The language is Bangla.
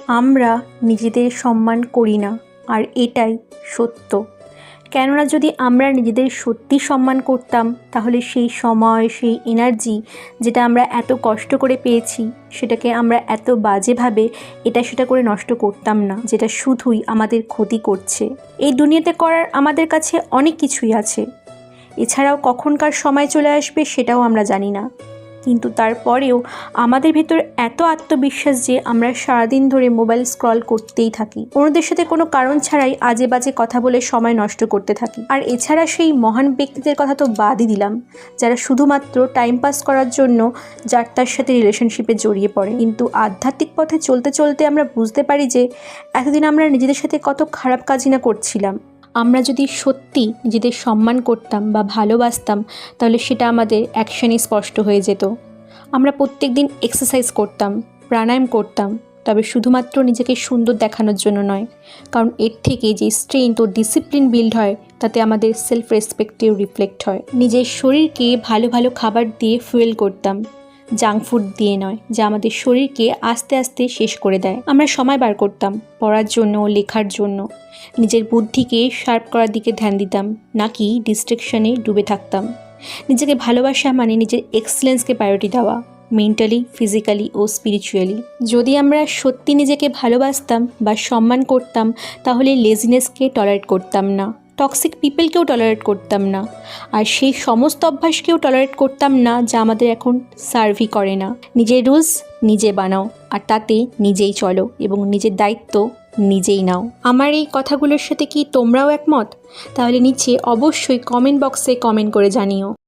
আমরা নিজেদের সম্মান করি না, আর এটাই সত্য। কেননা যদি আমরা নিজেদের সত্যি সম্মান করতাম, তাহলে সেই সময়, সেই এনার্জি যেটা আমরা এত কষ্ট করে পেয়েছি, সেটাকে আমরা এত বাজেভাবে এটা সেটা করে নষ্ট করতাম না, যেটা শুধুই আমাদের ক্ষতি করছে। এই দুনিয়াতে করার আমাদের কাছে অনেক কিছুই আছে, এছাড়াও কখনকার সময় চলে আসবে সেটাও আমরা জানি না। কিন্তু তারপরেও আমাদের ভেতর এত আত্মবিশ্বাস যে আমরা সারাদিন ধরে মোবাইল স্ক্রল করতেই থাকি, অন্যদের সাথে কোনো কারণ ছাড়াই আজে বাজে কথা বলে সময় নষ্ট করতে থাকি। আর এছাড়া সেই মহান ব্যক্তিদের কথা তো বাদই দিলাম, যারা শুধুমাত্র টাইম পাস করার জন্য যার তার সাথে রিলেশনশিপে জড়িয়ে পড়ে। কিন্তু আধ্যাত্মিক পথে চলতে চলতে আমরা বুঝতে পারি যে এতদিন আমরা নিজেদের সাথে কত খারাপ কাজই না করছিলাম। আমরা যদি সত্যি নিজেদের সম্মান করতাম বা ভালোবাসতাম, তাহলে সেটা আমাদের অ্যাকশনে স্পষ্ট হয়ে যেত। আমরা প্রত্যেক দিন এক্সারসাইজ করতাম, প্রাণায়াম করতাম, তবে শুধুমাত্র নিজেকে সুন্দর দেখানোর জন্য নয়, কারণ এর থেকে যে স্ট্রেংথ ও ডিসিপ্লিন বিল্ড হয়, তাতে আমাদের সেলফ রেসপেক্টেও রিফ্লেক্ট হয়। নিজের শরীরকে ভালো ভালো খাবার দিয়ে ফুয়েল করতাম, জাঙ্ক ফুড দিয়ে নয়, যা আমাদের শরীরকে আস্তে আস্তে শেষ করে দেয়। আমরা সময় বার করতাম পড়ার জন্য, লেখার জন্য, নিজের বুদ্ধিকে শার্প করার দিকে ধ্যান দিতাম, নাকি ডিস্ট্রাকশনে ডুবে থাকতাম। নিজেকে ভালোবাসা মানে নিজের এক্সেলেন্সকে প্রায়োরিটি দেওয়া, মেন্টালি, ফিজিক্যালি ও স্পিরিচুয়ালি। যদি আমরা সত্যি নিজেকে ভালোবাসতাম বা সম্মান করতাম, তাহলে লেজিনেসকে টলারেট করতাম না, টক্সিক পিপলকেও টলারেট করতাম না, আর সেই সমস্ত অভ্যাসকেও টলারেট করতাম না যা আমাদের এখন সার্ভই করে না। নিজের রুলস নিজে বানাও, আর তাতে নিজেই চলো, এবং নিজের দায়িত্ব নিজেই নাও। আমার এই কথাগুলোর সাথে কি তোমরাও একমত? তাহলে নিচে অবশ্যই কমেন্ট বক্সে কমেন্ট করে জানিও।